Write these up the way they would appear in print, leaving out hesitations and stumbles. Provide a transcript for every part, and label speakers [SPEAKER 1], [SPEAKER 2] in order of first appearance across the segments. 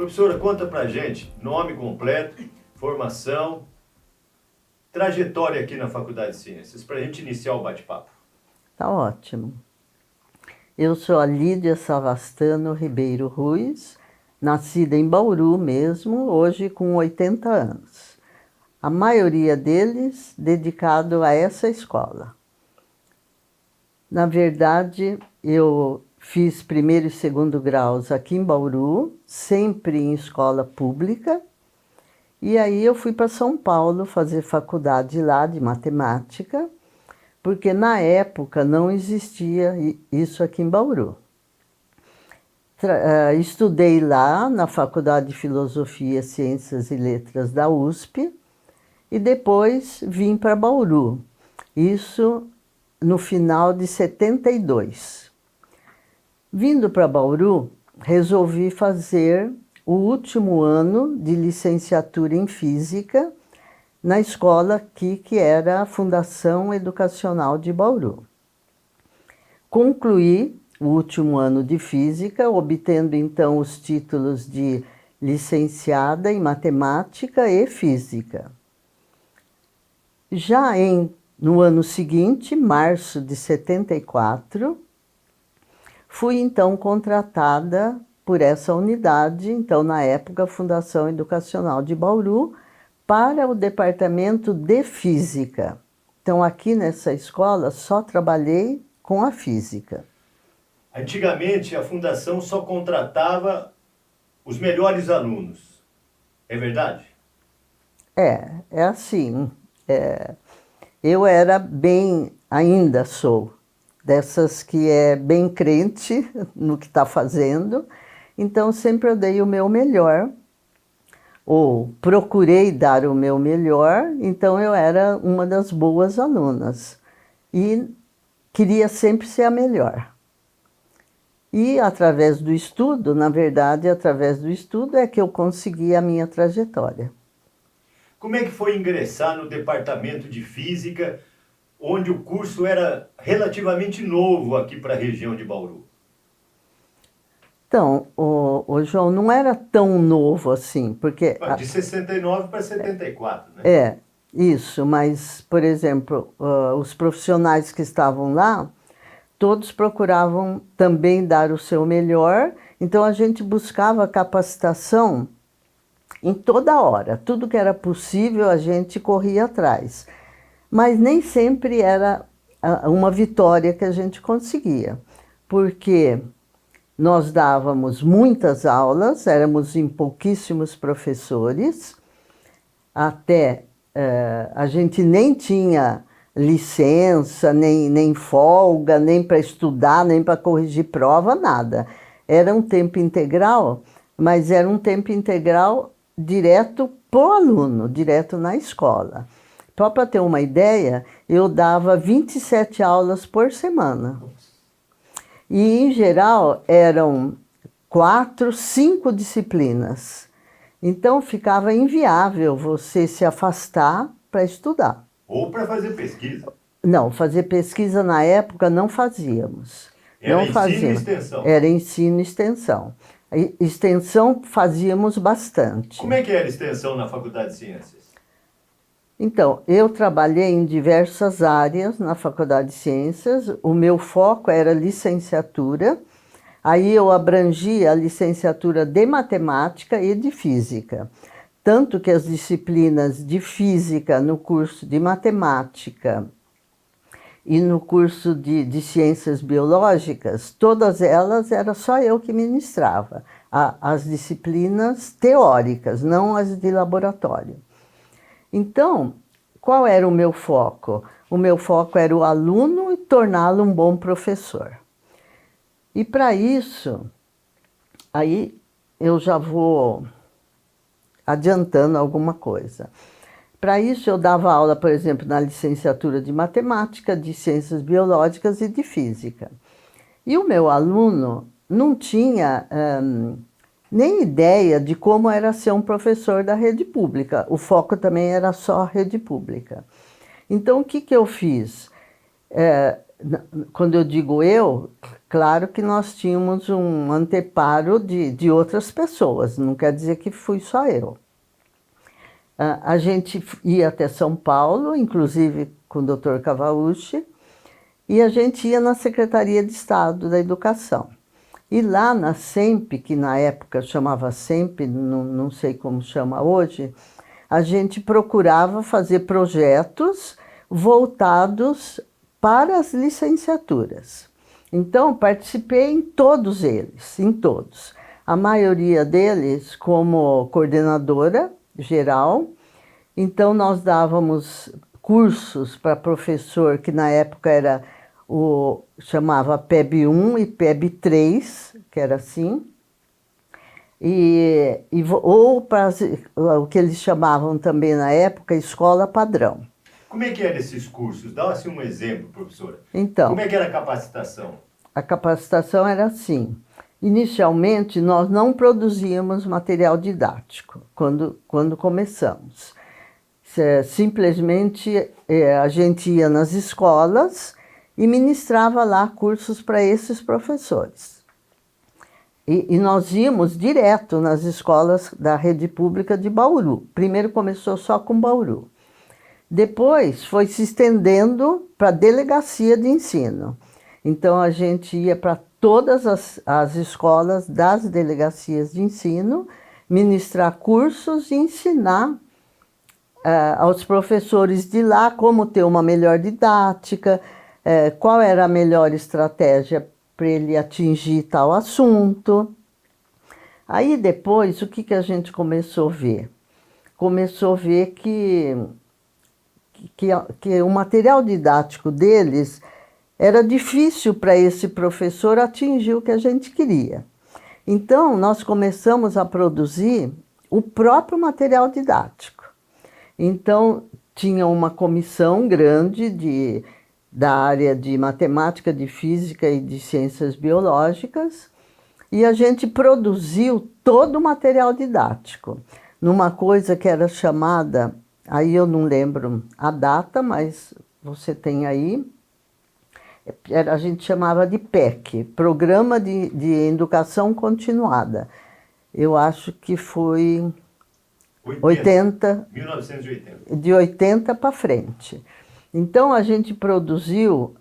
[SPEAKER 1] Professora, conta pra gente, nome completo, formação, trajetória aqui na Faculdade de Ciências, pra gente iniciar o bate-papo.
[SPEAKER 2] Tá ótimo. Eu sou a Lídia Savastano Ribeiro Ruiz, nascida em Bauru mesmo, hoje com 80 anos. A maioria deles dedicado a essa escola. Na verdade, eu fiz primeiro e segundo graus aqui em Bauru, sempre em escola pública. E aí eu fui para São Paulo fazer faculdade lá de matemática, porque na época não existia isso aqui em Bauru. Estudei lá na Faculdade de Filosofia, Ciências e Letras da USP e depois vim para Bauru. Isso no final de 72. Vindo para Bauru, resolvi fazer o último ano de licenciatura em Física na escola aqui, que era a Fundação Educacional de Bauru. Concluí o último ano de Física, obtendo então os títulos de licenciada em Matemática e Física. Já no ano seguinte, março de 74, fui então contratada por essa unidade, então na época Fundação Educacional de Bauru, para o departamento de Física. Então aqui nessa escola só trabalhei com a Física.
[SPEAKER 1] Antigamente a Fundação só contratava os melhores alunos, é verdade?
[SPEAKER 2] É assim, eu era bem, ainda sou, dessas que é bem crente no que está fazendo, então sempre eu dei o meu melhor, ou procurei dar o meu melhor, então eu era uma das boas alunas e queria sempre ser a melhor. E através do estudo, na verdade, através do estudo é que eu consegui a minha trajetória.
[SPEAKER 1] Como é que foi ingressar no departamento de Física, onde o curso era relativamente novo aqui para a região de Bauru?
[SPEAKER 2] Então, o João, não era tão novo assim, porque...
[SPEAKER 1] De 69 para 74, né?
[SPEAKER 2] Isso, mas, por exemplo, os profissionais que estavam lá, todos procuravam também dar o seu melhor, então a gente buscava capacitação em toda hora, tudo que era possível a gente corria atrás, mas nem sempre era uma vitória que a gente conseguia, porque nós dávamos muitas aulas, éramos em pouquíssimos professores, até a gente nem tinha licença, nem folga, nem para estudar, nem para corrigir prova, nada. Era um tempo integral, mas era um tempo integral direto pro aluno, direto na escola. Só para ter uma ideia, eu dava 27 aulas por semana. E, em geral, eram 4, 5 disciplinas. Então, ficava inviável você se afastar para estudar.
[SPEAKER 1] Ou para fazer pesquisa?
[SPEAKER 2] Não, fazer pesquisa na época não fazíamos.
[SPEAKER 1] Era ensino e extensão?
[SPEAKER 2] Era ensino e extensão. Extensão fazíamos bastante.
[SPEAKER 1] Como é que era a extensão na Faculdade de Ciências?
[SPEAKER 2] Então, eu trabalhei em diversas áreas na Faculdade de Ciências. O meu foco era licenciatura. Aí eu abrangia a licenciatura de matemática e de física. Tanto que as disciplinas de física no curso de matemática e no curso de ciências biológicas, todas elas era só eu que ministrava. As disciplinas teóricas, não as de laboratório. Então, qual era o meu foco? O meu foco era o aluno e torná-lo um bom professor. E para isso, aí eu já vou adiantando alguma coisa. Para isso eu dava aula, por exemplo, na licenciatura de matemática, de ciências biológicas e de física. E o meu aluno não tinha nem ideia de como era ser um professor da rede pública. O foco também era só a rede pública. Então, o que eu fiz? Quando eu digo eu, claro que nós tínhamos um anteparo de outras pessoas, não quer dizer que fui só eu. A gente ia até São Paulo, inclusive com o Dr. Cavaucci, e a gente ia na Secretaria de Estado da Educação. E lá na SEMP, que na época chamava SEMP, não sei como chama hoje, a gente procurava fazer projetos voltados para as licenciaturas. Então, participei em todos eles, em todos. A maioria deles como coordenadora geral. Então, nós dávamos cursos para professor, que na época era chamava PEB 1 e PEB 3, que era assim, ou para o que eles chamavam também na época, escola padrão.
[SPEAKER 1] Como é que eram esses cursos? Dá assim um exemplo, professora.
[SPEAKER 2] Então,
[SPEAKER 1] como é que era a capacitação?
[SPEAKER 2] A capacitação era assim. Inicialmente, nós não produzíamos material didático quando começamos. Simplesmente a gente ia nas escolas e ministrava lá cursos para esses professores. E nós íamos direto nas escolas da rede pública de Bauru. Primeiro começou só com Bauru. Depois foi se estendendo para a delegacia de ensino. Então a gente ia para todas as escolas das delegacias de ensino, ministrar cursos e ensinar aos professores de lá como ter uma melhor didática, qual era a melhor estratégia para ele atingir tal assunto. Aí depois, o que a gente começou a ver? Começou a ver que o material didático deles era difícil para esse professor atingir o que a gente queria. Então, nós começamos a produzir o próprio material didático. Então, tinha uma comissão grande da área de matemática, de física e de ciências biológicas, e a gente produziu todo o material didático, numa coisa que era chamada, aí eu não lembro a data, mas você tem aí, a gente chamava de PEC, Programa de Educação Continuada. Eu acho que foi
[SPEAKER 1] 1980.
[SPEAKER 2] De 80 para frente. Então, a gente produziu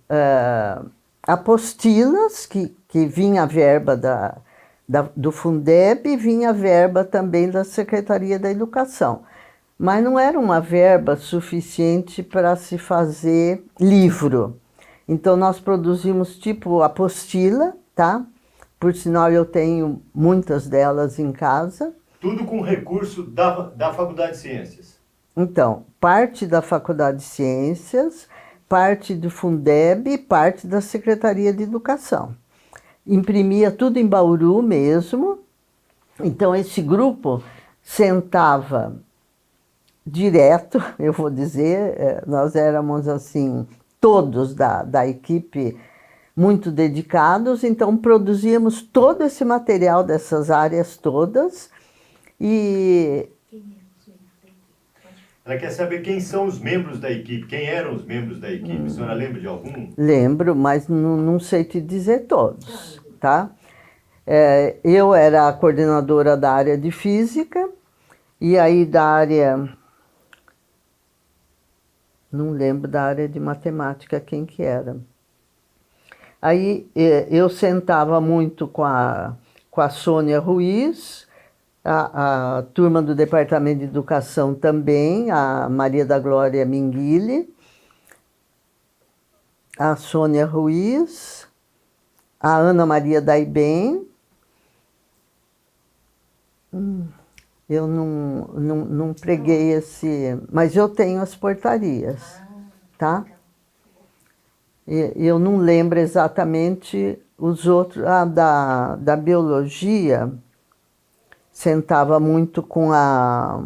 [SPEAKER 2] apostilas, que vinha a verba do Fundeb e vinha a verba também da Secretaria da Educação. Mas não era uma verba suficiente para se fazer livro. Então, nós produzimos tipo apostila, tá? Por sinal, eu tenho muitas delas em casa.
[SPEAKER 1] Tudo com recurso da Faculdade de Ciências.
[SPEAKER 2] Então, parte da Faculdade de Ciências, parte do Fundeb e parte da Secretaria de Educação. Imprimia tudo em Bauru mesmo. Então, esse grupo sentava direto, eu vou dizer, nós éramos assim, todos da equipe muito dedicados, então produzíamos todo esse material dessas áreas todas e...
[SPEAKER 1] Ela quer saber quem são os membros da equipe, quem eram os membros da equipe. A senhora lembra de algum?
[SPEAKER 2] Lembro, mas não sei te dizer todos, tá? Eu era a coordenadora da área de física, e aí da área... Não lembro da área de matemática quem que era. Aí eu sentava muito com a Sônia Ruiz, a turma do Departamento de Educação também, a Maria da Glória Minguili, a Sônia Ruiz, a Ana Maria Daibem. Eu não preguei esse... Mas eu tenho as portarias, tá? Eu não lembro exatamente os outros... Da biologia, sentava muito com a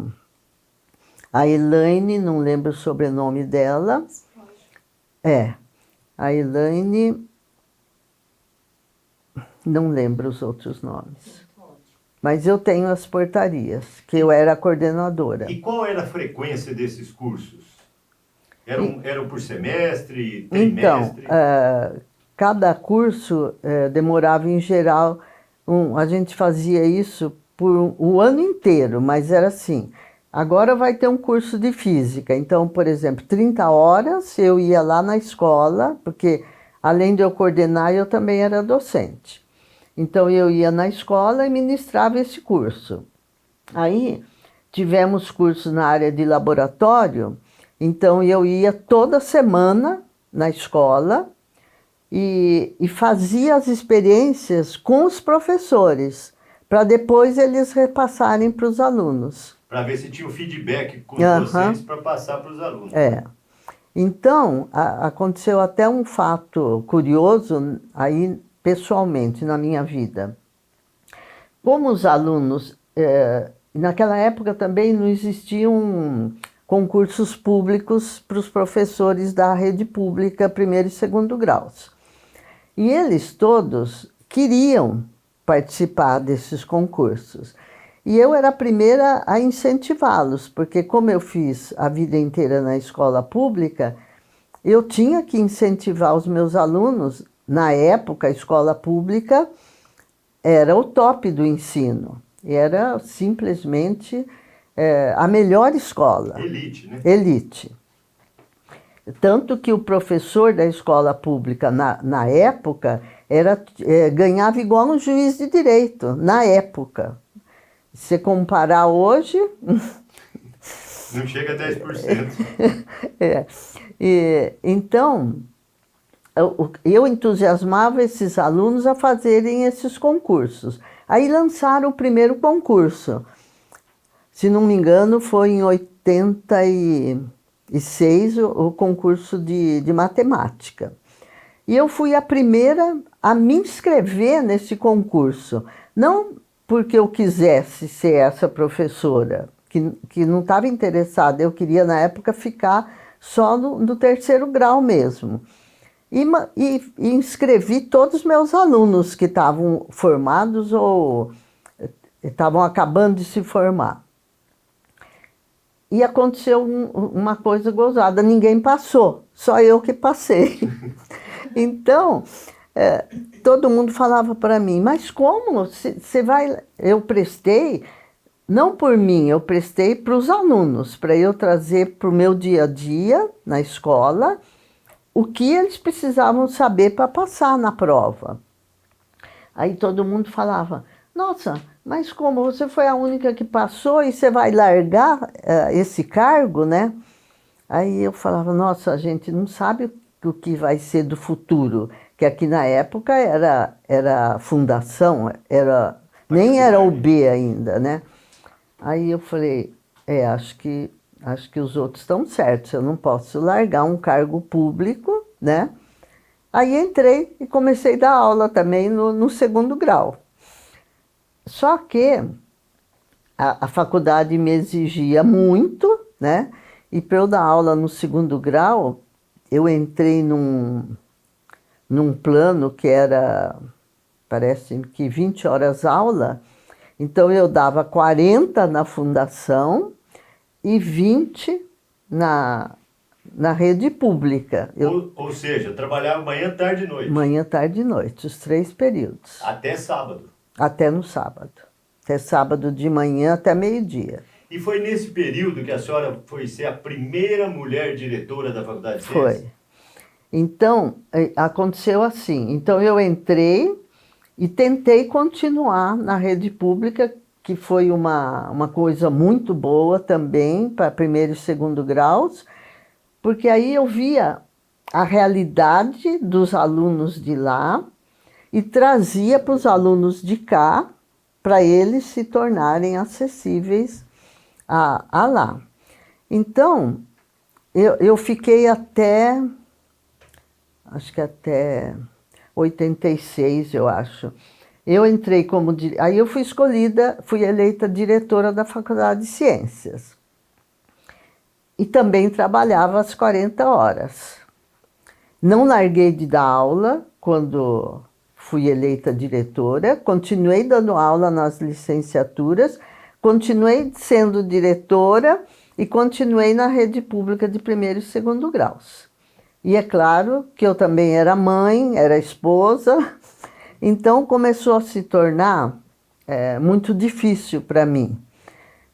[SPEAKER 2] Elaine, não lembro o sobrenome dela. A Elaine... Não lembro os outros nomes. Mas eu tenho as portarias, que eu era a coordenadora.
[SPEAKER 1] E qual era a frequência desses cursos? Eram por semestre,
[SPEAKER 2] Então,
[SPEAKER 1] trimestre?
[SPEAKER 2] cada curso demorava em geral, a gente fazia isso por o ano inteiro, mas era assim, agora vai ter um curso de física, então, por exemplo, 30 horas eu ia lá na escola, porque além de eu coordenar, eu também era docente. Então eu ia na escola e ministrava esse curso. Aí tivemos cursos na área de laboratório, então eu ia toda semana na escola e fazia as experiências com os professores, para depois eles repassarem para os alunos.
[SPEAKER 1] Para ver se tinha o feedback com os docentes para passar para os alunos.
[SPEAKER 2] Então, aconteceu até um fato curioso aí pessoalmente na minha vida. Como os alunos, naquela época também não existiam concursos públicos para os professores da rede pública, primeiro e segundo graus. E eles todos queriam participar desses concursos. E eu era a primeira a incentivá-los, porque como eu fiz a vida inteira na escola pública, eu tinha que incentivar os meus alunos. Na época, a escola pública era o top do ensino. Era simplesmente a melhor escola.
[SPEAKER 1] Elite, né?
[SPEAKER 2] Elite. Tanto que o professor da escola pública, na época, ganhava igual um juiz de direito, na época. Se comparar hoje...
[SPEAKER 1] Não chega a 10%.
[SPEAKER 2] Então, eu entusiasmava esses alunos a fazerem esses concursos. Aí lançaram o primeiro concurso. Se não me engano, foi em 86 o concurso de matemática. E eu fui a primeira a me inscrever nesse concurso. Não porque eu quisesse ser essa professora, que não estava interessada. Eu queria, na época, ficar só no terceiro grau mesmo. E inscrevi todos os meus alunos que estavam formados ou estavam acabando de se formar. E aconteceu uma coisa gozada, ninguém passou, só eu que passei. Então, todo mundo falava para mim, mas como você vai... Eu prestei, não por mim, eu prestei para os alunos, para eu trazer para o meu dia a dia na escola o que eles precisavam saber para passar na prova. Aí todo mundo falava, nossa, mas como você foi a única que passou e você vai largar esse cargo, né? Aí eu falava, nossa, a gente não sabe o que vai ser do futuro, que aqui na época era fundação, nem era o B ainda, né? Aí eu falei, acho que os outros estão certos, eu não posso largar um cargo público, né? Aí entrei e comecei a dar aula também no segundo grau. Só que a faculdade me exigia muito, né? E para eu dar aula no segundo grau, eu entrei num plano que era, parece que 20 horas aula. Então eu dava 40 na fundação e 20 na rede pública.
[SPEAKER 1] Ou seja, trabalhava manhã, tarde e noite.
[SPEAKER 2] Manhã, tarde e noite, os 3 períodos.
[SPEAKER 1] Até sábado.
[SPEAKER 2] Até no sábado. Até sábado de manhã até meio-dia.
[SPEAKER 1] E foi nesse período que a senhora foi ser a primeira mulher diretora da Faculdade de Ciências?
[SPEAKER 2] Foi. Então, aconteceu assim. Então eu entrei e tentei continuar na rede pública, que foi uma coisa muito boa também para primeiro e segundo graus, porque aí eu via a realidade dos alunos de lá e trazia para os alunos de cá, para eles se tornarem acessíveis a lá. Então, eu fiquei acho que até 86, eu acho. Eu entrei como... Aí eu fui eleita diretora da Faculdade de Ciências. E também trabalhava às 40 horas. Não larguei de dar aula quando fui eleita diretora, continuei dando aula nas licenciaturas, continuei sendo diretora e continuei na rede pública de primeiro e segundo graus. E é claro que eu também era mãe, era esposa, então começou a se tornar muito difícil para mim.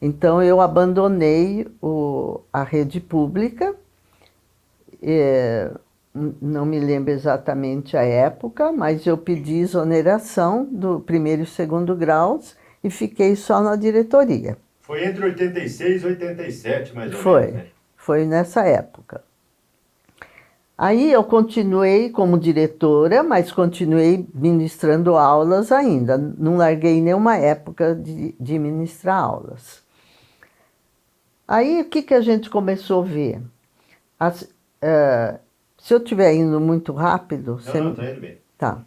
[SPEAKER 2] Então eu abandonei a rede pública, não me lembro exatamente a época, mas eu pedi exoneração do primeiro e segundo graus e fiquei só na diretoria.
[SPEAKER 1] Foi entre 86 e 87, mais ou
[SPEAKER 2] Foi,
[SPEAKER 1] menos, né?
[SPEAKER 2] foi nessa época. Aí eu continuei como diretora, mas continuei ministrando aulas ainda. Não larguei nenhuma época de ministrar aulas. Aí o que a gente começou a ver? Se eu estiver indo muito rápido...
[SPEAKER 1] Não, está indo bem.
[SPEAKER 2] Tá.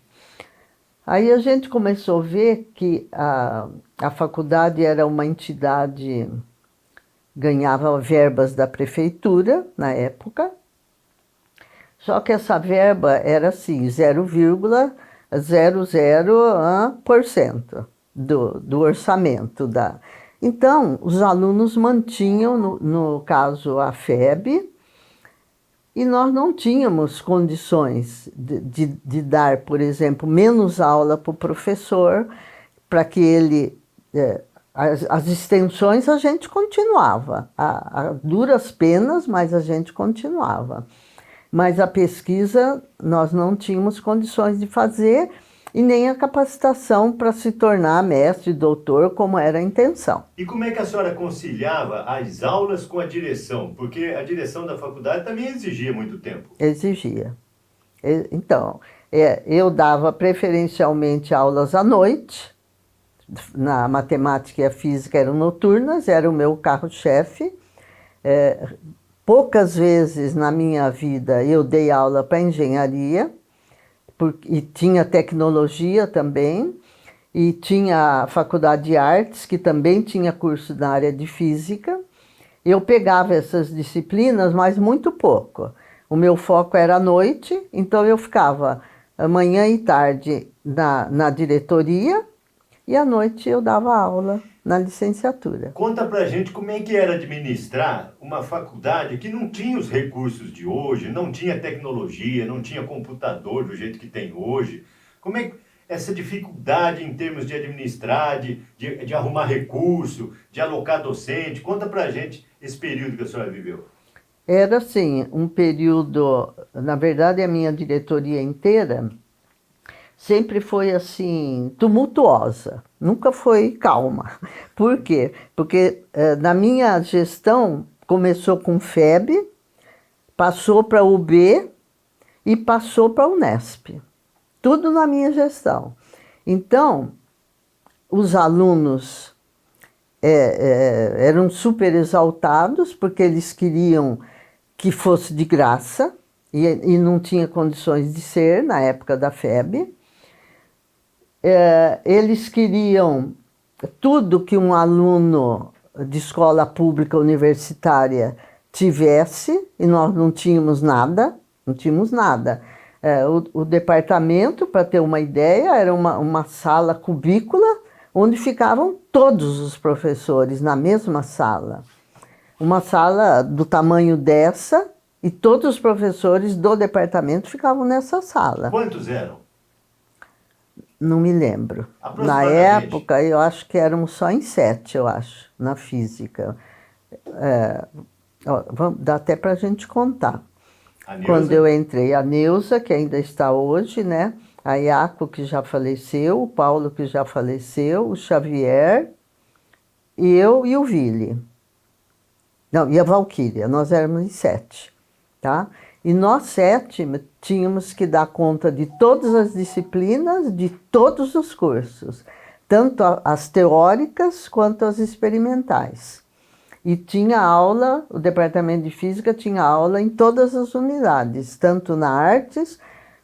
[SPEAKER 2] Aí a gente começou a ver que a faculdade era uma entidade, ganhava verbas da prefeitura na época, só que essa verba era assim, 0,00% do orçamento da... Então, os alunos mantinham, no caso, a FEB, e nós não tínhamos condições de dar, por exemplo, menos aula para o professor, para que ele... as extensões a gente continuava, a duras penas, mas a gente continuava. Mas a pesquisa nós não tínhamos condições de fazer e nem a capacitação para se tornar mestre, doutor, como era a intenção.
[SPEAKER 1] E como é que a senhora conciliava as aulas com a direção? Porque a direção da faculdade também exigia muito tempo.
[SPEAKER 2] Exigia. Então, eu dava preferencialmente aulas à noite, na matemática e a física eram noturnas, era o meu carro-chefe. Poucas vezes na minha vida eu dei aula para engenharia, e tinha tecnologia também, e tinha a faculdade de artes, que também tinha curso na área de física. Eu pegava essas disciplinas, mas muito pouco. O meu foco era à noite, então eu ficava manhã e tarde na diretoria, e à noite eu dava aula na licenciatura.
[SPEAKER 1] Conta pra gente como é que era administrar uma faculdade que não tinha os recursos de hoje, não tinha tecnologia, não tinha computador do jeito que tem hoje. Como é que essa dificuldade em termos de administrar, de arrumar recurso, de alocar docente? Conta pra gente esse período que a senhora viveu.
[SPEAKER 2] Era assim, um período, na verdade a minha diretoria inteira sempre foi assim, tumultuosa, nunca foi calma. Por quê? Porque na minha gestão começou com FEB, passou para UB e passou para Unesp. Tudo na minha gestão. Então, os alunos eram super exaltados, porque eles queriam que fosse de graça, e não tinha condições de ser na época da FEB. Eles queriam tudo que um aluno de escola pública universitária tivesse, e nós não tínhamos nada, não tínhamos nada. O departamento, para ter uma ideia, era uma sala cubícula, onde ficavam todos os professores na mesma sala. Uma sala do tamanho dessa, e todos os professores do departamento ficavam nessa sala.
[SPEAKER 1] Quantos eram?
[SPEAKER 2] Não me lembro. Na época, eu acho que éramos só em 7, eu acho, na física. Dá até para a gente contar. Quando eu entrei, a Neuza, que ainda está hoje, né? A Iaco, que já faleceu, o Paulo, que já faleceu, o Xavier, eu e o Vili. Não, e a Valquíria, nós éramos em 7, tá? E nós 7 tínhamos que dar conta de todas as disciplinas, de todos os cursos, tanto as teóricas quanto as experimentais. E tinha aula, o departamento de física tinha aula em todas as unidades, tanto na artes,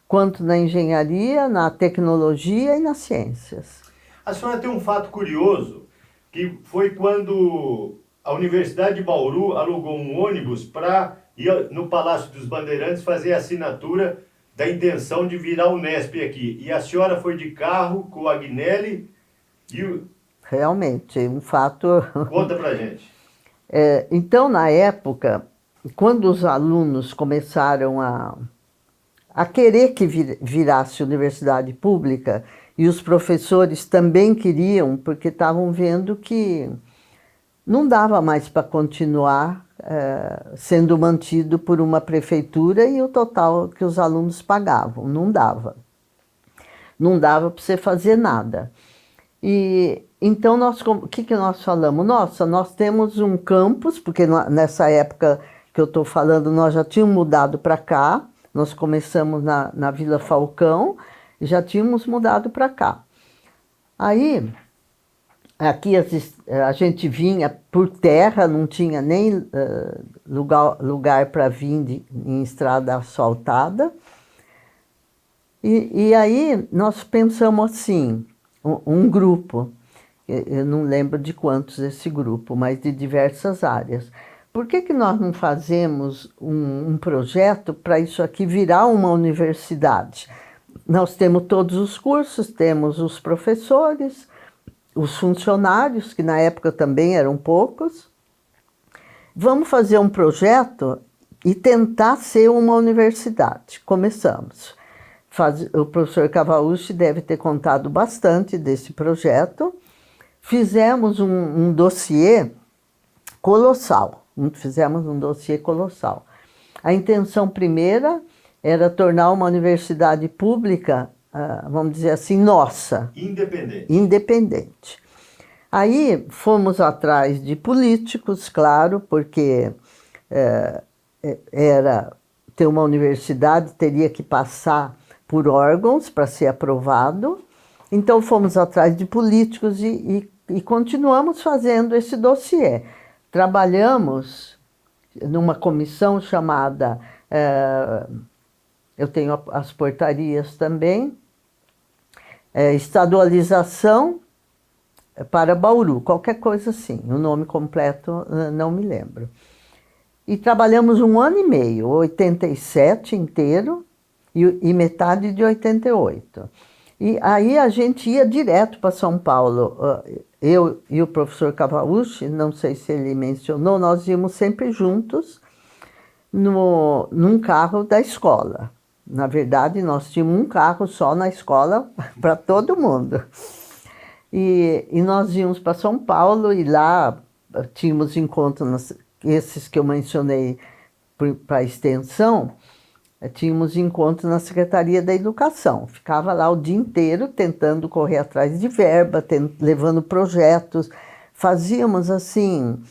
[SPEAKER 2] quanto na engenharia, na tecnologia e nas ciências.
[SPEAKER 1] A senhora tem um fato curioso, que foi quando a Universidade de Bauru alugou um ônibus para ir no Palácio dos Bandeirantes fazer a assinatura da intenção de virar o Unesp aqui. E a senhora foi de carro com o Agnelli e o...
[SPEAKER 2] Realmente, um fato...
[SPEAKER 1] Conta pra gente.
[SPEAKER 2] Então, na época, quando os alunos começaram a querer que virasse universidade pública, e os professores também queriam, porque estavam vendo que não dava mais para continuar sendo mantido por uma prefeitura e o total que os alunos pagavam, não dava. Não dava para você fazer nada. E então, o que nós falamos? Nossa, nós temos um campus, porque nessa época que eu estou falando, nós já tínhamos mudado para cá, nós começamos na Vila Falcão, e já tínhamos mudado para cá. Aí, aqui a gente vinha por terra, não tinha nem lugar para vir em estrada asfaltada. E aí nós pensamos assim, um grupo, eu não lembro de quantos esse grupo, mas de diversas áreas. Por que nós não fazemos um projeto para isso aqui virar uma universidade? Nós temos todos os cursos, temos os professores, os funcionários, que na época também eram poucos. Vamos fazer um projeto e tentar ser uma universidade. Começamos. O professor Cavaucci deve ter contado bastante desse projeto. Fizemos um dossiê colossal. Fizemos um dossiê colossal. A intenção primeira era tornar uma universidade pública, vamos dizer assim, nossa.
[SPEAKER 1] Independente.
[SPEAKER 2] Independente. Aí fomos atrás de políticos, claro, porque ter uma universidade teria que passar por órgãos para ser aprovado. Então fomos atrás de políticos e continuamos fazendo esse dossiê. Trabalhamos numa comissão chamada, eu tenho as portarias também, estadualização para Bauru, qualquer coisa assim, o nome completo não me lembro. E trabalhamos 1 ano e meio, 87 inteiro e metade de 88. E aí a gente ia direto para São Paulo, eu e o professor Cavaucci, não sei se ele mencionou, nós íamos sempre juntos num carro da escola. Na verdade, nós tínhamos um carro só na escola para todo mundo. E nós íamos para São Paulo e lá tínhamos encontros, esses que eu mencionei para a extensão, tínhamos encontros na Secretaria da Educação. Ficava lá o dia inteiro tentando correr atrás de verba, levando projetos. Fazíamos, assim,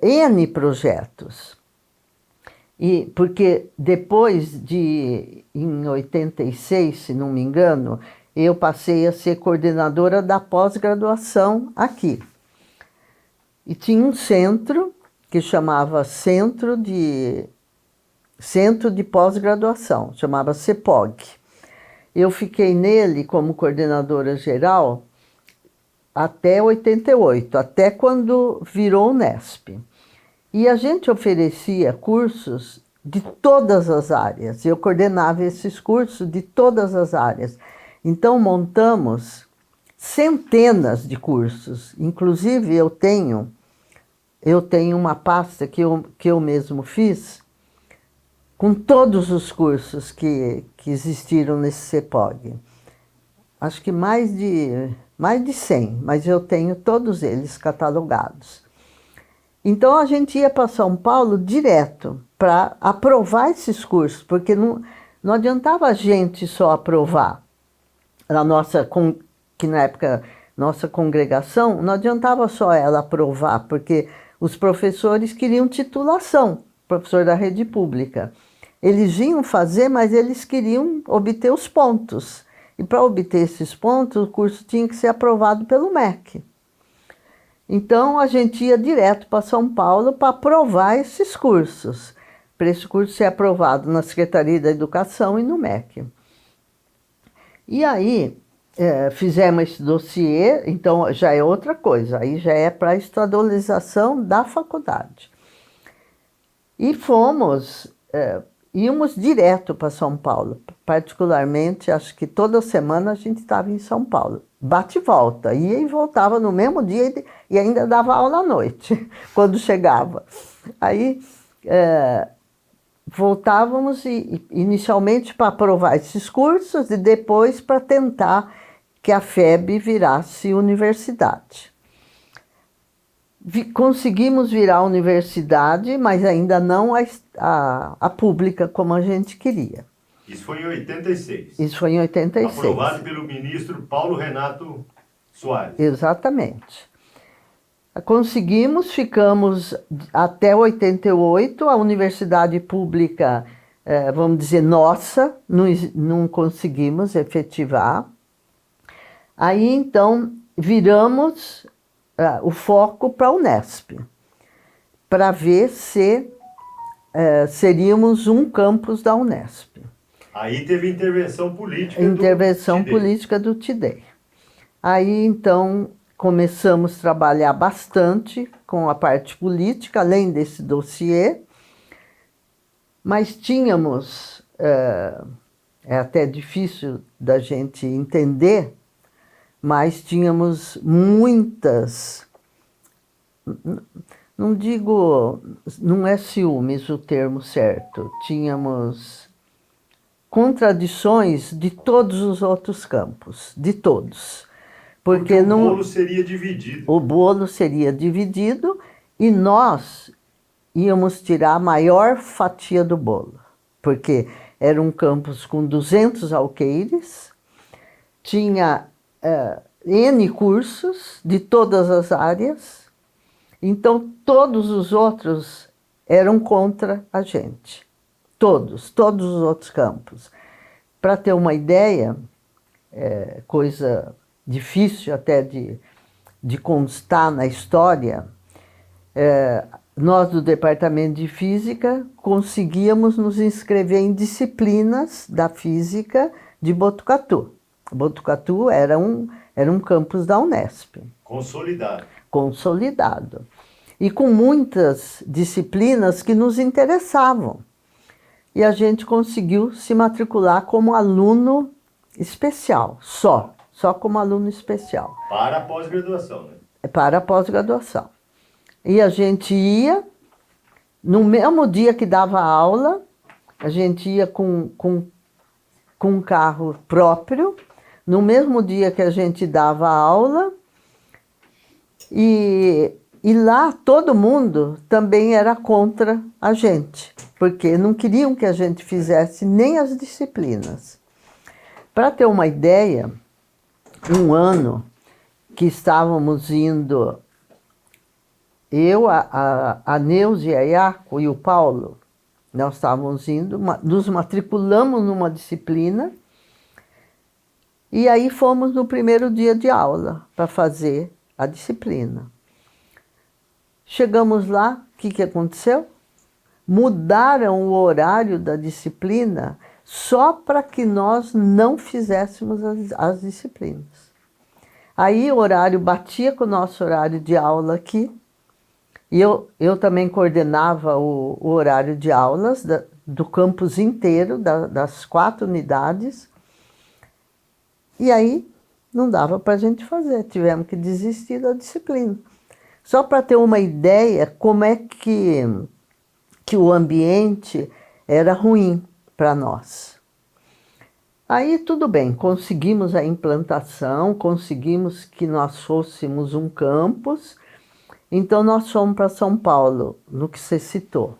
[SPEAKER 2] N projetos. Porque depois em 86, se não me engano, eu passei a ser coordenadora da pós-graduação aqui. E tinha um centro que chamava Centro de Pós-Graduação, chamava CEPOG. Eu fiquei nele como coordenadora geral até 88, até quando virou o Unesp. E a gente oferecia cursos de todas as áreas. Eu coordenava esses cursos de todas as áreas. Então, montamos centenas de cursos. Inclusive, eu tenho uma pasta que eu mesmo fiz com todos os cursos que existiram nesse CEPOG. Acho que mais de 100, mas eu tenho todos eles catalogados. Então, a gente ia para São Paulo direto para aprovar esses cursos, porque não adiantava a gente só aprovar. Que na época, nossa congregação, não adiantava só ela aprovar, porque os professores queriam titulação, professor da rede pública. Eles vinham fazer, mas eles queriam obter os pontos. E para obter esses pontos, o curso tinha que ser aprovado pelo MEC. Então, a gente ia direto para São Paulo para aprovar esses cursos, para esse curso ser aprovado na Secretaria da Educação e no MEC. E aí, fizemos esse dossiê, então já é outra coisa, aí já é para a estadualização da faculdade. E fomos, íamos direto para São Paulo. Particularmente, acho que toda semana a gente estava em São Paulo. Bate e volta. Ia e voltava no mesmo dia e ainda dava aula à noite, quando chegava. Aí voltávamos inicialmente para aprovar esses cursos e depois para tentar que a FEB virasse universidade. Conseguimos virar a universidade, mas ainda não a pública como a gente queria.
[SPEAKER 1] Isso foi em 86.
[SPEAKER 2] Isso foi em 86.
[SPEAKER 1] Aprovado pelo ministro Paulo Renato Soares.
[SPEAKER 2] Exatamente. Conseguimos, ficamos até 88, a universidade pública, vamos dizer, nossa, não conseguimos efetivar. Aí, então, viramos o foco para a Unesp, para ver se seríamos um campus da Unesp.
[SPEAKER 1] Aí teve intervenção política
[SPEAKER 2] Intervenção
[SPEAKER 1] do TIDEI.
[SPEAKER 2] política do TIDEI. Aí, então, começamos a trabalhar bastante com a parte política, além desse dossiê, mas tínhamos, é até difícil da gente entender, mas tínhamos muitas, não digo, não é ciúmes o termo certo, tínhamos contradições de todos os outros campos, de todos.
[SPEAKER 1] Porque o bolo seria dividido.
[SPEAKER 2] O bolo seria dividido e nós íamos tirar a maior fatia do bolo, porque era um campus com 200 alqueires, tinha N cursos de todas as áreas, então todos os outros eram contra a gente. Todos os outros campos. Para ter uma ideia, coisa difícil até de constar na história, nós do Departamento de Física conseguíamos nos inscrever em disciplinas da física de Botucatu. Botucatu era um campus da Unesp.
[SPEAKER 1] Consolidado.
[SPEAKER 2] Consolidado. E com muitas disciplinas que nos interessavam. E a gente conseguiu se matricular como aluno especial, só como aluno especial.
[SPEAKER 1] Para a pós-graduação, né?
[SPEAKER 2] Para a pós-graduação. E a gente ia, no mesmo dia que dava aula, a gente ia com um carro próprio, no mesmo dia que a gente dava aula, e lá todo mundo também era contra a gente, porque não queriam que a gente fizesse nem as disciplinas. Para ter uma ideia, um ano que estávamos indo, eu, a Neuza, a Iaco e o Paulo, nós estávamos indo, nos matriculamos numa disciplina, e aí fomos no primeiro dia de aula para fazer a disciplina. Chegamos lá, o que aconteceu? Mudaram o horário da disciplina só para que nós não fizéssemos as disciplinas. Aí o horário batia com o nosso horário de aula aqui, e eu também coordenava o horário de aulas do campus inteiro, das 4 unidades, e aí não dava para a gente fazer, tivemos que desistir da disciplina. Só para ter uma ideia como é que o ambiente era ruim para nós. Aí tudo bem, conseguimos a implantação, conseguimos que nós fôssemos um campus, então nós fomos para São Paulo, no que você citou.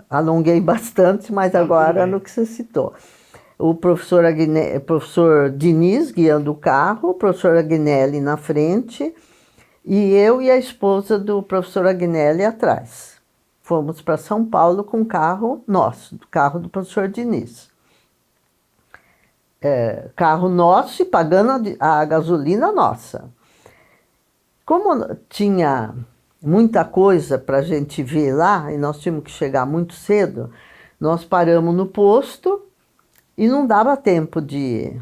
[SPEAKER 2] Alonguei bastante, mas agora no que você citou. O professor Diniz guiando o carro, o professor Agnelli na frente, e eu e a esposa do professor Agnelli atrás. Fomos para São Paulo com o carro nosso, o carro do professor Diniz. Carro nosso e pagando a gasolina nossa. Como tinha muita coisa para a gente ver lá, e nós tínhamos que chegar muito cedo, nós paramos no posto e não dava tempo de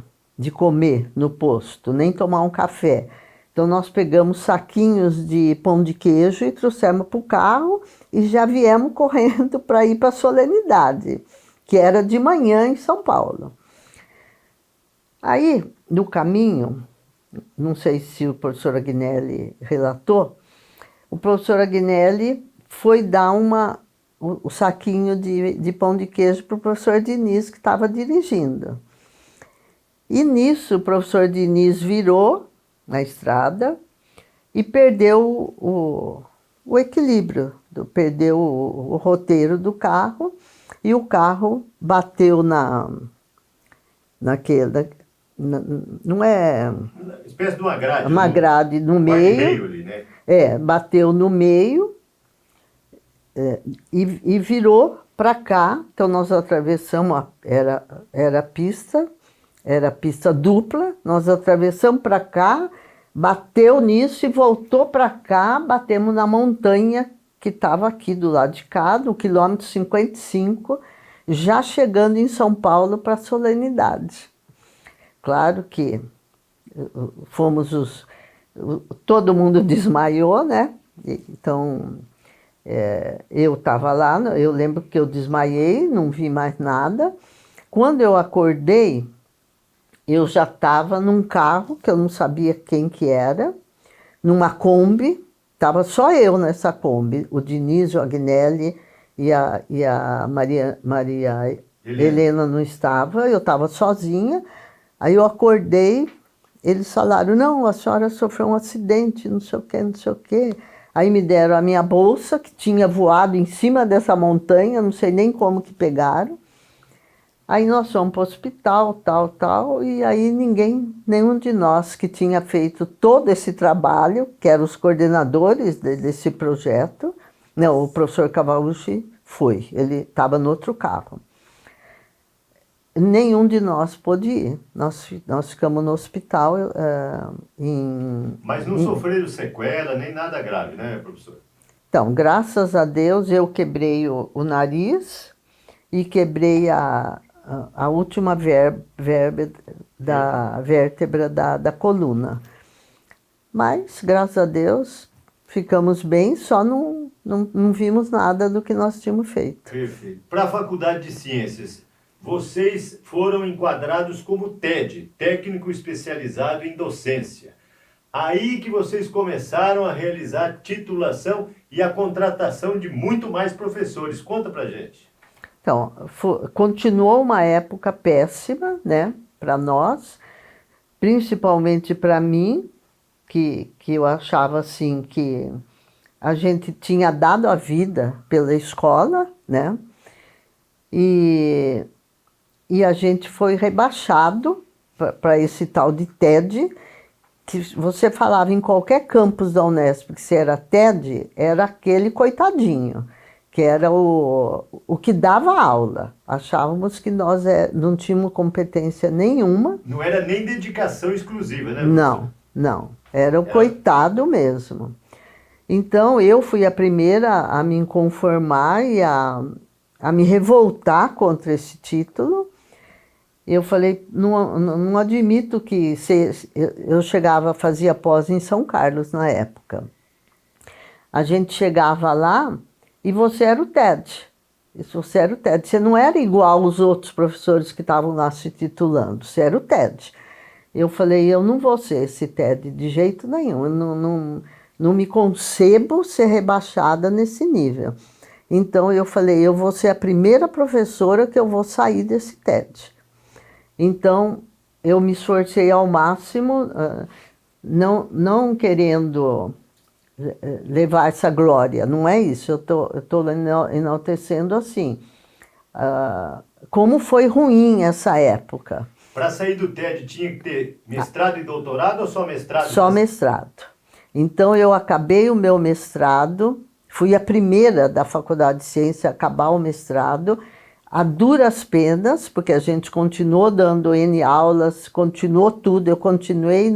[SPEAKER 2] comer no posto, nem tomar um café. Então nós pegamos saquinhos de pão de queijo e trouxemos para o carro e já viemos correndo para ir para a solenidade, que era de manhã em São Paulo. Aí, no caminho, não sei se o professor Agnelli relatou, o professor Agnelli foi dar o saquinho de pão de queijo para o professor Diniz, que estava dirigindo. E nisso o professor Diniz virou na estrada e perdeu o equilíbrio, perdeu o roteiro do carro e o carro bateu naquele... Não é...
[SPEAKER 1] Espécie de uma grade.
[SPEAKER 2] Uma grade no meio.
[SPEAKER 1] Ali, né?
[SPEAKER 2] Bateu no meio e virou para cá. Então nós atravessamos, era pista dupla, nós atravessamos para cá, bateu nisso e voltou para cá, batemos na montanha que estava aqui do lado de cá, no quilômetro 55, já chegando em São Paulo para a solenidade. Claro que todo mundo desmaiou, né? Então, eu estava lá, eu lembro que eu desmaiei, não vi mais nada. Quando eu acordei, eu já estava num carro, que eu não sabia quem que era, numa Kombi, estava só eu nessa Kombi, o Diniz, o Agnelli e a Maria Helena não estava, eu estava sozinha. Aí eu acordei, eles falaram, não, a senhora sofreu um acidente, não sei o quê, não sei o quê. Aí me deram a minha bolsa, que tinha voado em cima dessa montanha, não sei nem como que pegaram. Aí nós fomos para o hospital, tal, e aí nenhum de nós que tinha feito todo esse trabalho, que eram os coordenadores desse projeto, não, o professor Cavalucci foi, ele estava no outro carro. Nenhum de nós pôde ir. Nós ficamos no hospital
[SPEAKER 1] Mas não sofreram sequela, nem nada grave, né, professor?
[SPEAKER 2] Então, graças a Deus, eu quebrei o nariz e quebrei a última vértebra da coluna. Mas, graças a Deus, ficamos bem, só não vimos nada do que nós tínhamos feito.
[SPEAKER 1] Perfeito. Para a Faculdade de Ciências, vocês foram enquadrados como TED, técnico especializado em docência. Aí que vocês começaram a realizar titulação e a contratação de muito mais professores. Conta pra gente.
[SPEAKER 2] Então, continuou uma época péssima, né, para nós, principalmente para mim, que eu achava assim que a gente tinha dado a vida pela escola, né, e a gente foi rebaixado para esse tal de TED, que você falava em qualquer campus da Unesp que se era TED, era aquele coitadinho, que era o que dava aula. Achávamos que nós não tínhamos competência nenhuma.
[SPEAKER 1] Não era nem dedicação exclusiva, né?
[SPEAKER 2] Não. Era o coitado mesmo. Então, eu fui a primeira a me inconformar e a me revoltar contra esse título. Eu falei, não admito que... Eu fazia pós em São Carlos na época. A gente chegava lá e você era o TED. Você era o TED. Você não era igual aos outros professores que estavam lá se titulando. Você era o TED. Eu falei, eu não vou ser esse TED de jeito nenhum. Eu não me concebo ser rebaixada nesse nível. Então eu falei, eu vou ser a primeira professora que eu vou sair desse TED. Então, eu me esforcei ao máximo, não querendo levar essa glória, não é isso, eu estou enaltecendo assim. Como foi ruim essa época.
[SPEAKER 1] Para sair do TED tinha que ter mestrado e doutorado ou só mestrado?
[SPEAKER 2] Só mestrado. Então, eu acabei o meu mestrado, fui a primeira da Faculdade de Ciência a acabar o mestrado, a duras penas, porque a gente continuou dando N aulas, continuou tudo, eu continuei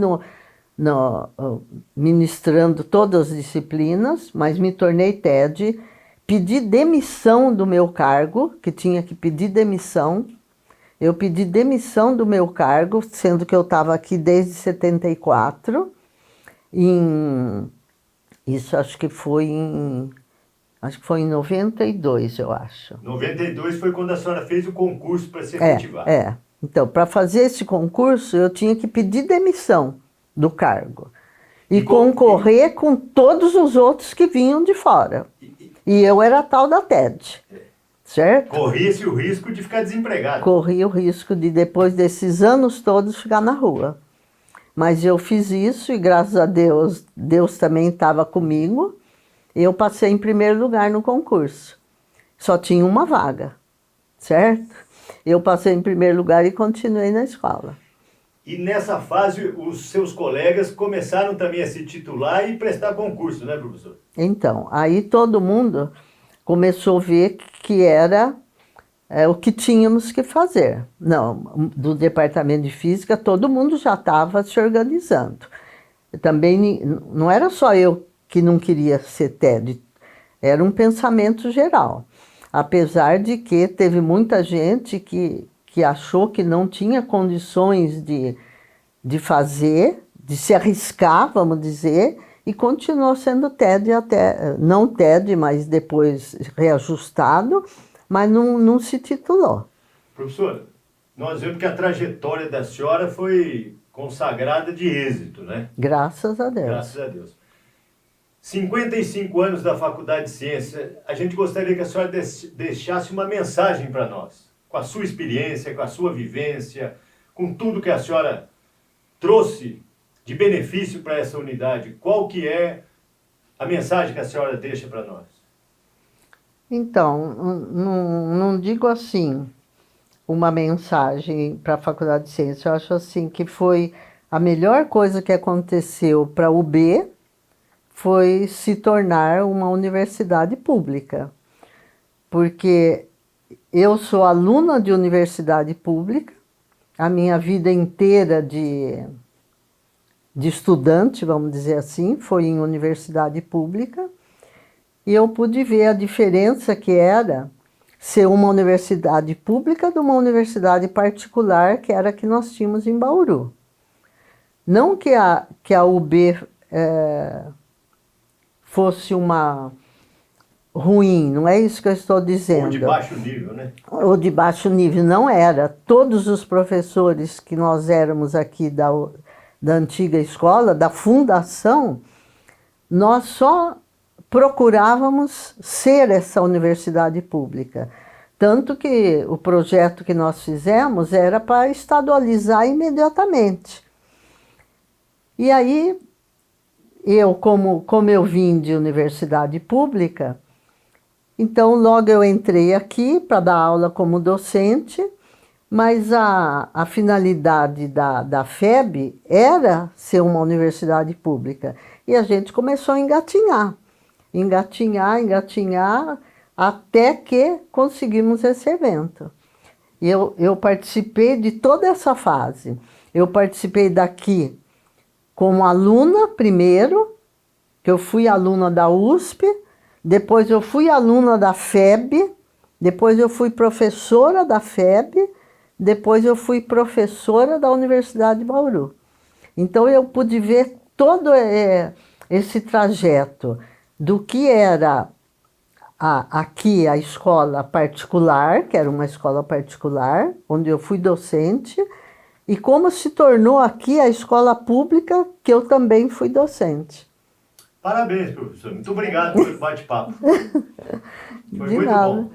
[SPEAKER 2] ministrando todas as disciplinas, mas me tornei TED, pedi demissão do meu cargo, que tinha que pedir demissão, eu pedi demissão do meu cargo, sendo que eu estava aqui desde 74, Isso acho que foi em 92, eu acho.
[SPEAKER 1] 92 foi quando a senhora fez o concurso para se efetivar.
[SPEAKER 2] Então, para fazer esse concurso, eu tinha que pedir demissão do cargo. E concorrer com todos os outros que vinham de fora. E eu era a tal da TED, certo?
[SPEAKER 1] Corria-se o risco de ficar desempregado.
[SPEAKER 2] Corria o risco de, depois desses anos todos, ficar na rua. Mas eu fiz isso e, graças a Deus, Deus também estava comigo. Eu passei em primeiro lugar no concurso. Só tinha uma vaga, certo? Eu passei em primeiro lugar e continuei na escola.
[SPEAKER 1] E nessa fase, os seus colegas começaram também a se titular e prestar concurso, né, professor?
[SPEAKER 2] Então, aí todo mundo começou a ver que era o que tínhamos que fazer. Não, do departamento de física, todo mundo já estava se organizando. Também não era só eu que não queria ser TED, era um pensamento geral. Apesar de que teve muita gente que achou que não tinha condições de fazer, de se arriscar, vamos dizer, e continuou sendo TED até, não TED, mas depois reajustado, mas não se titulou.
[SPEAKER 1] Professora, nós vemos que a trajetória da senhora foi consagrada de êxito, né?
[SPEAKER 2] Graças a Deus.
[SPEAKER 1] Graças a Deus. 55 anos da Faculdade de Ciência, a gente gostaria que a senhora deixasse uma mensagem para nós, com a sua experiência, com a sua vivência, com tudo que a senhora trouxe de benefício para essa unidade. Qual que é a mensagem que a senhora deixa para nós?
[SPEAKER 2] Então, não digo assim uma mensagem para a Faculdade de Ciência. Eu acho assim que foi a melhor coisa que aconteceu para a UB foi se tornar uma universidade pública. Porque eu sou aluna de universidade pública, a minha vida inteira de estudante, vamos dizer assim, foi em universidade pública, e eu pude ver a diferença que era ser uma universidade pública de uma universidade particular, que era a que nós tínhamos em Bauru. Não que a UB fosse uma ruim, não é isso que eu estou dizendo.
[SPEAKER 1] Ou de baixo nível, né?
[SPEAKER 2] Ou de baixo nível, não era. Todos os professores que nós éramos aqui da antiga escola, da fundação, nós só procurávamos ser essa universidade pública. Tanto que o projeto que nós fizemos era para estadualizar imediatamente. E aí, como eu vim de universidade pública, então logo eu entrei aqui para dar aula como docente, mas a finalidade da FEB era ser uma universidade pública. E a gente começou a engatinhar, até que conseguimos esse evento. E eu participei de toda essa fase. Eu participei daqui como aluna primeiro, que eu fui aluna da USP, depois eu fui aluna da FEB, depois eu fui professora da FEB, depois eu fui professora da Universidade de Bauru. Então eu pude ver todo esse trajeto do que era aqui a escola particular, que era uma escola particular, onde eu fui docente, e como se tornou aqui a escola pública, que eu também fui docente.
[SPEAKER 1] Parabéns, professor. Muito obrigado pelo bate-papo. Foi muito bom.